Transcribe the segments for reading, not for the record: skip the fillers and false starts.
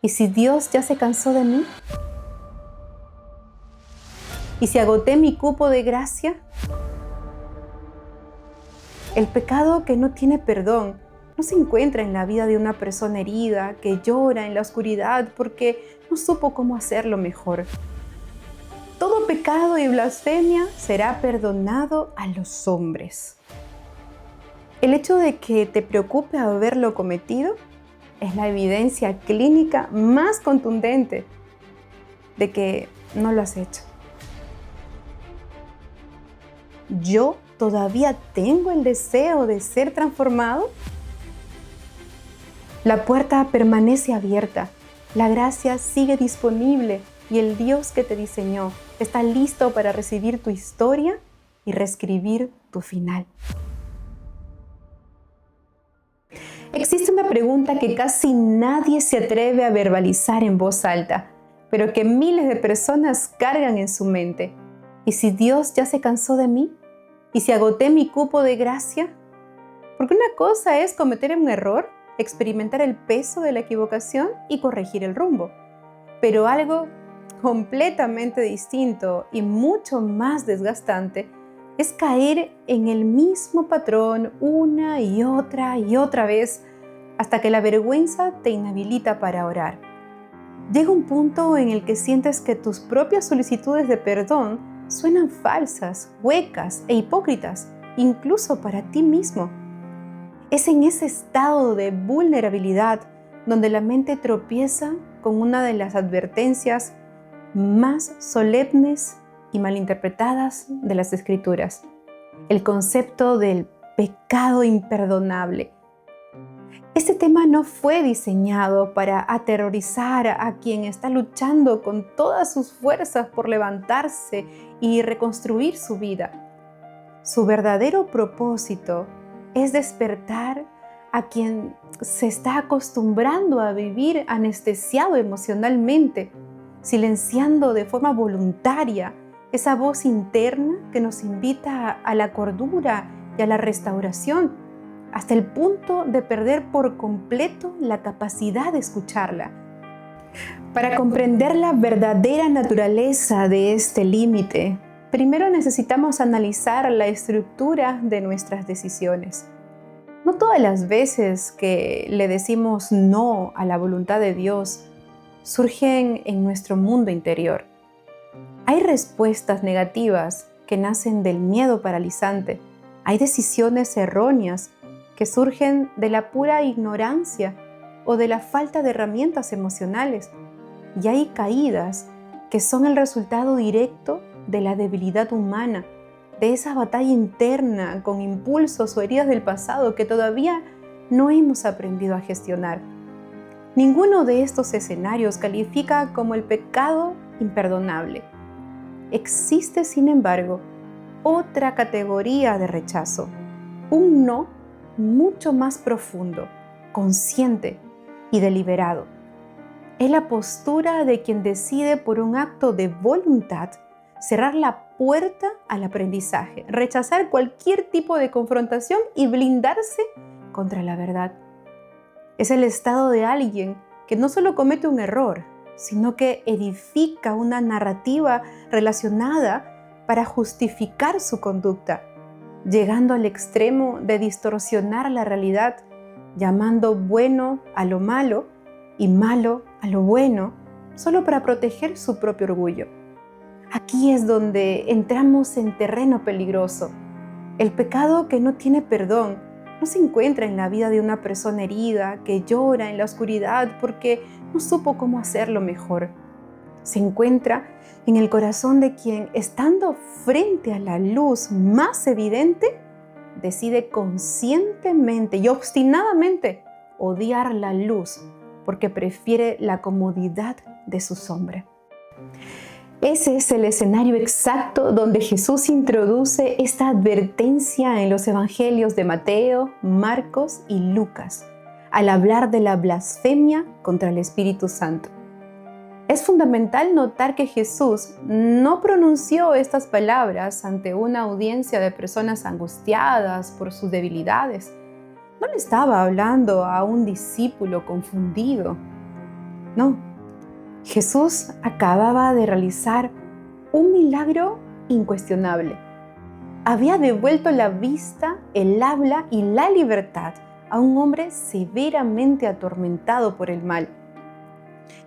¿Y si Dios ya se cansó de mí? ¿Y si agoté mi cupo de gracia? El pecado que no tiene perdón no se encuentra en la vida de una persona herida que llora en la oscuridad porque no supo cómo hacerlo mejor. Todo pecado y blasfemia será perdonado a los hombres. El hecho de que te preocupe haberlo cometido es la evidencia clínica más contundente de que no lo has hecho. ¿Yo todavía tengo el deseo de ser transformado? La puerta permanece abierta, la gracia sigue disponible y el Dios que te diseñó está listo para recibir tu historia y reescribir tu final. Existe una pregunta que casi nadie se atreve a verbalizar en voz alta, pero que miles de personas cargan en su mente. ¿Y si Dios ya se cansó de mí? ¿Y si agoté mi cupo de gracia? Porque una cosa es cometer un error, experimentar el peso de la equivocación y corregir el rumbo. Pero algo completamente distinto y mucho más desgastante es caer en el mismo patrón una y otra vez hasta que la vergüenza te inhabilita para orar. Llega un punto en el que sientes que tus propias solicitudes de perdón suenan falsas, huecas e hipócritas, incluso para ti mismo. Es en ese estado de vulnerabilidad donde la mente tropieza con una de las advertencias más solemnes y malinterpretadas de las Escrituras, el concepto del pecado imperdonable. Este tema no fue diseñado para aterrorizar a quien está luchando con todas sus fuerzas por levantarse y reconstruir su vida. Su verdadero propósito es despertar a quien se está acostumbrando a vivir anestesiado emocionalmente, silenciando de forma voluntaria esa voz interna que nos invita a la cordura y a la restauración, hasta el punto de perder por completo la capacidad de escucharla. Para comprender la verdadera naturaleza de este límite, primero necesitamos analizar la estructura de nuestras decisiones. No todas las veces que le decimos no a la voluntad de Dios surgen en nuestro mundo interior. Hay respuestas negativas que nacen del miedo paralizante. Hay decisiones erróneas que surgen de la pura ignorancia o de la falta de herramientas emocionales. Y hay caídas que son el resultado directo de la debilidad humana, de esa batalla interna con impulsos o heridas del pasado que todavía no hemos aprendido a gestionar. Ninguno de estos escenarios califica como el pecado imperdonable. Existe, sin embargo, otra categoría de rechazo, un no mucho más profundo, consciente y deliberado. Es la postura de quien decide por un acto de voluntad cerrar la puerta al aprendizaje, rechazar cualquier tipo de confrontación y blindarse contra la verdad. Es el estado de alguien que no solo comete un error, sino que edifica una narrativa relacionada para justificar su conducta, llegando al extremo de distorsionar la realidad, llamando bueno a lo malo y malo a lo bueno, solo para proteger su propio orgullo. Aquí es donde entramos en terreno peligroso. El pecado que no tiene perdón no se encuentra en la vida de una persona herida que llora en la oscuridad porque no supo cómo hacerlo mejor. Se encuentra en el corazón de quien, estando frente a la luz más evidente, decide conscientemente y obstinadamente odiar la luz porque prefiere la comodidad de su sombra. Ese es el escenario exacto donde Jesús introduce esta advertencia en los evangelios de Mateo, Marcos y Lucas, al hablar de la blasfemia contra el Espíritu Santo. Es fundamental notar que Jesús no pronunció estas palabras ante una audiencia de personas angustiadas por sus debilidades. No le estaba hablando a un discípulo confundido. No, Jesús acababa de realizar un milagro incuestionable. Había devuelto la vista, el habla y la libertad a un hombre severamente atormentado por el mal.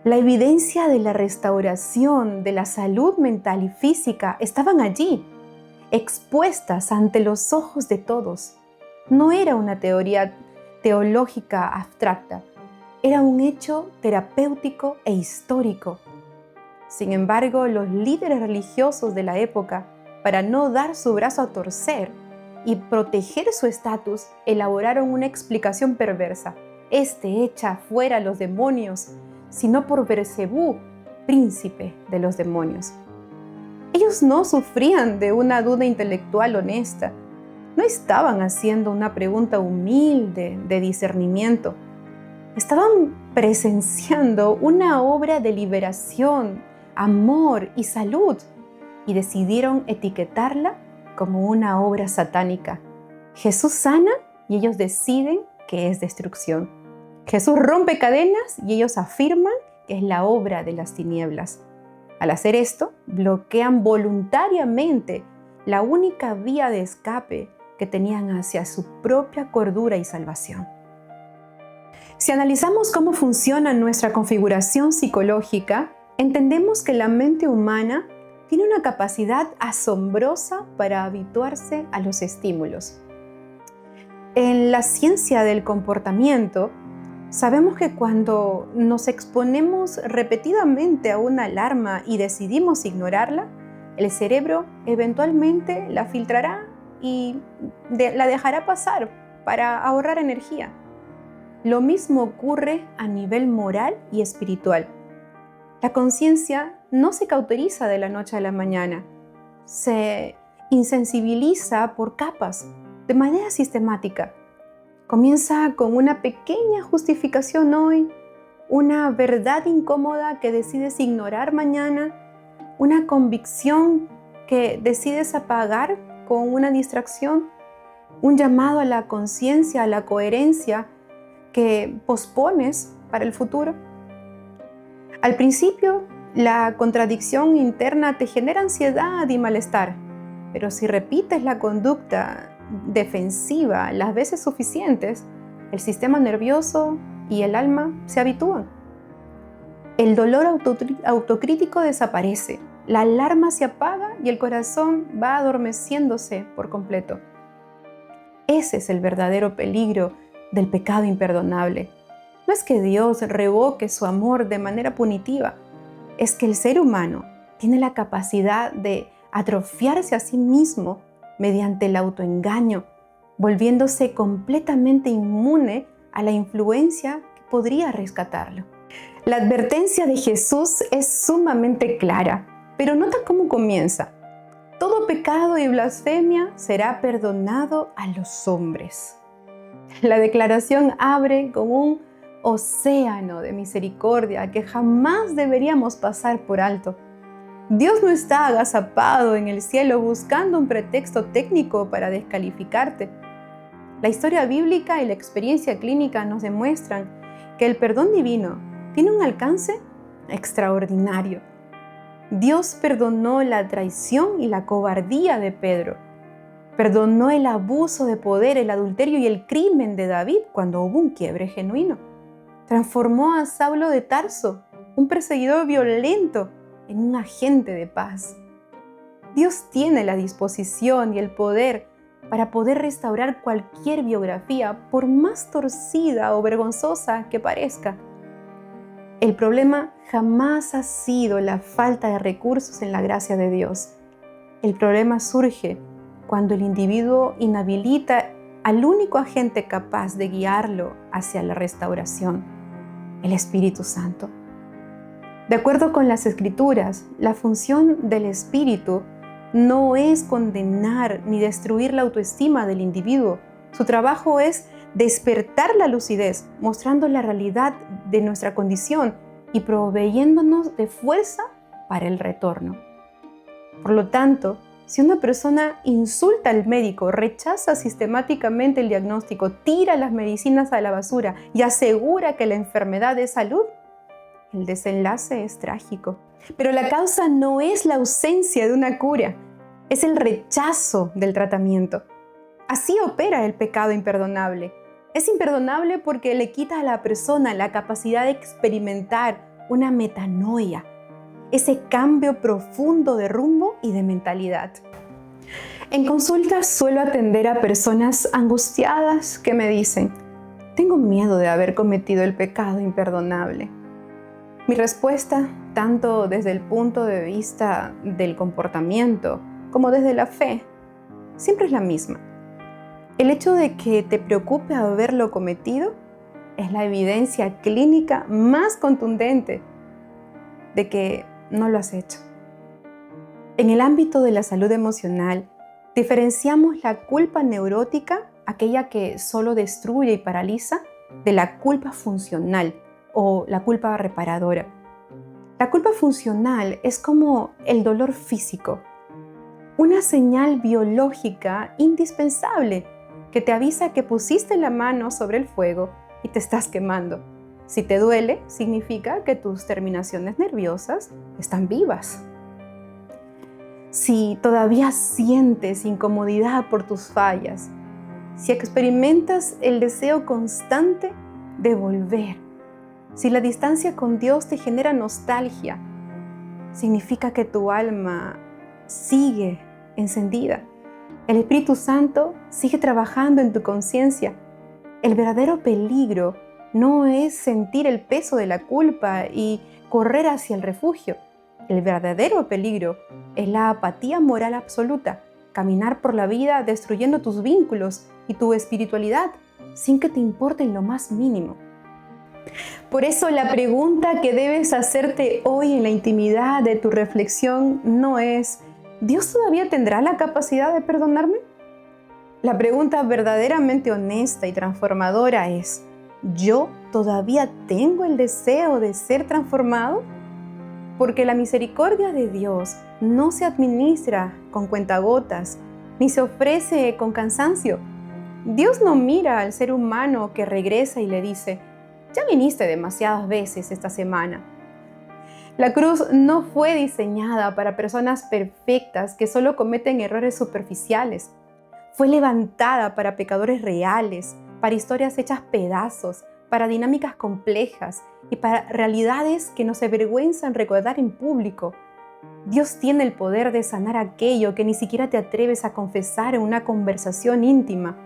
La evidencia de la restauración de la salud mental y física estaban allí, expuestas ante los ojos de todos. No era una teoría teológica abstracta, era un hecho terapéutico e histórico. Sin embargo, los líderes religiosos de la época, para no dar su brazo a torcer y proteger su estatus, elaboraron una explicación perversa. Echa fuera a los demonios, sino por Beelzebú, príncipe de los demonios. Ellos no sufrían de una duda intelectual honesta. No estaban haciendo una pregunta humilde de discernimiento. Estaban presenciando una obra de liberación, amor y salud, y decidieron etiquetarla como una obra satánica. Jesús sana y ellos deciden que es destrucción. Jesús rompe cadenas y ellos afirman que es la obra de las tinieblas. Al hacer esto, bloquean voluntariamente la única vía de escape que tenían hacia su propia cordura y salvación. Si analizamos cómo funciona nuestra configuración psicológica, entendemos que la mente humana tiene una capacidad asombrosa para habituarse a los estímulos. En la ciencia del comportamiento, sabemos que cuando nos exponemos repetidamente a una alarma y decidimos ignorarla, el cerebro eventualmente la filtrará y la dejará pasar para ahorrar energía. Lo mismo ocurre a nivel moral y espiritual. La conciencia no se cauteriza de la noche a la mañana, se insensibiliza por capas, de manera sistemática. Comienza con una pequeña justificación hoy, una verdad incómoda que decides ignorar mañana, una convicción que decides apagar con una distracción, un llamado a la conciencia, a la coherencia que pospones para el futuro. Al principio, la contradicción interna te genera ansiedad y malestar, pero si repites la conducta defensiva las veces suficientes, el sistema nervioso y el alma se habitúan. El dolor autocrítico desaparece, la alarma se apaga y el corazón va adormeciéndose por completo. Ese es el verdadero peligro del pecado imperdonable. No es que Dios revoque su amor de manera punitiva, es que el ser humano tiene la capacidad de atrofiarse a sí mismo mediante el autoengaño, volviéndose completamente inmune a la influencia que podría rescatarlo. La advertencia de Jesús es sumamente clara, pero nota cómo comienza. Todo pecado y blasfemia será perdonado a los hombres. La declaración abre con un océano de misericordia que jamás deberíamos pasar por alto. Dios no está agazapado en el cielo buscando un pretexto técnico para descalificarte. La historia bíblica y la experiencia clínica nos demuestran que el perdón divino tiene un alcance extraordinario. Dios perdonó la traición y la cobardía de Pedro. Perdonó el abuso de poder, el adulterio y el crimen de David cuando hubo un quiebre genuino. Transformó a Saulo de Tarso, un perseguidor violento, en un agente de paz. Dios tiene la disposición y el poder para poder restaurar cualquier biografía, por más torcida o vergonzosa que parezca. El problema jamás ha sido la falta de recursos en la gracia de Dios. El problema surge cuando el individuo inhabilita al único agente capaz de guiarlo hacia la restauración, el Espíritu Santo. De acuerdo con las Escrituras, la función del Espíritu no es condenar ni destruir la autoestima del individuo. Su trabajo es despertar la lucidez, mostrando la realidad de nuestra condición y proveyéndonos de fuerza para el retorno. Por lo tanto, si una persona insulta al médico, rechaza sistemáticamente el diagnóstico, tira las medicinas a la basura y asegura que la enfermedad es salud, el desenlace es trágico. Pero la causa no es la ausencia de una cura, es el rechazo del tratamiento. Así opera el pecado imperdonable. Es imperdonable porque le quita a la persona la capacidad de experimentar una metanoia, ese cambio profundo de rumbo y de mentalidad. En consulta suelo atender a personas angustiadas que me dicen: tengo miedo de haber cometido el pecado imperdonable. Mi respuesta, tanto desde el punto de vista del comportamiento como desde la fe, siempre es la misma. El hecho de que te preocupe haberlo cometido es la evidencia clínica más contundente de que no lo has hecho. En el ámbito de la salud emocional, diferenciamos la culpa neurótica, aquella que solo destruye y paraliza, de la culpa funcional o la culpa reparadora. La culpa funcional es como el dolor físico, una señal biológica indispensable que te avisa que pusiste la mano sobre el fuego y te estás quemando. Si te duele, significa que tus terminaciones nerviosas están vivas. Si todavía sientes incomodidad por tus fallas, si experimentas el deseo constante de volver, si la distancia con Dios te genera nostalgia, significa que tu alma sigue encendida. El Espíritu Santo sigue trabajando en tu conciencia. El verdadero peligro no es sentir el peso de la culpa y correr hacia el refugio. El verdadero peligro es la apatía moral absoluta, caminar por la vida destruyendo tus vínculos y tu espiritualidad sin que te importe en lo más mínimo. Por eso la pregunta que debes hacerte hoy en la intimidad de tu reflexión no es: ¿Dios todavía tendrá la capacidad de perdonarme? La pregunta verdaderamente honesta y transformadora es: ¿yo todavía tengo el deseo de ser transformado? Porque la misericordia de Dios no se administra con cuentagotas, ni se ofrece con cansancio. Dios no mira al ser humano que regresa y le dice: ya viniste demasiadas veces esta semana. La cruz no fue diseñada para personas perfectas que solo cometen errores superficiales. Fue levantada para pecadores reales, para historias hechas pedazos, para dinámicas complejas y para realidades que nos avergüenzan recordar en público. Dios tiene el poder de sanar aquello que ni siquiera te atreves a confesar en una conversación íntima.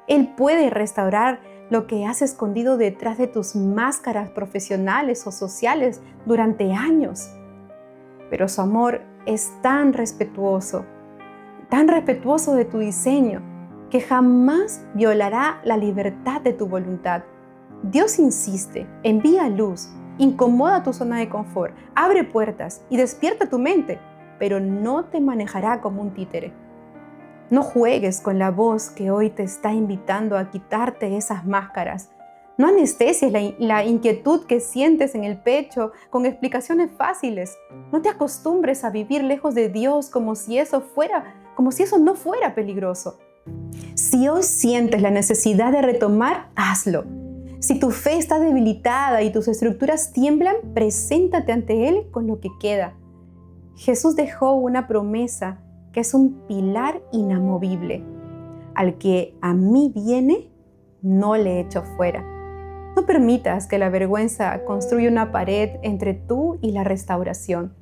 Él puede restaurar lo que has escondido detrás de tus máscaras profesionales o sociales durante años. Pero su amor es tan respetuoso de tu diseño, que jamás violará la libertad de tu voluntad. Dios insiste, envía luz, incomoda tu zona de confort, abre puertas y despierta tu mente, pero no te manejará como un títere. No juegues con la voz que hoy te está invitando a quitarte esas máscaras. No anestesies la inquietud que sientes en el pecho con explicaciones fáciles. No te acostumbres a vivir lejos de Dios como si eso no fuera peligroso. Si hoy sientes la necesidad de retomar, hazlo. Si tu fe está debilitada y tus estructuras tiemblan, preséntate ante Él con lo que queda. Jesús dejó una promesa que es un pilar inamovible. Al que a mí viene, no le echo fuera. No permitas que la vergüenza construya una pared entre tú y la restauración.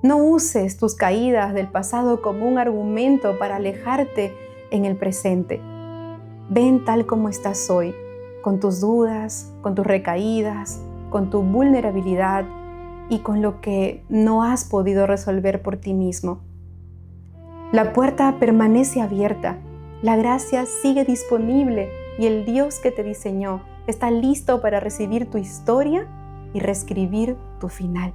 No uses tus caídas del pasado como un argumento para alejarte en el presente. Ven tal como estás hoy, con tus dudas, con tus recaídas, con tu vulnerabilidad y con lo que no has podido resolver por ti mismo. La puerta permanece abierta, la gracia sigue disponible y el Dios que te diseñó está listo para recibir tu historia y reescribir tu final.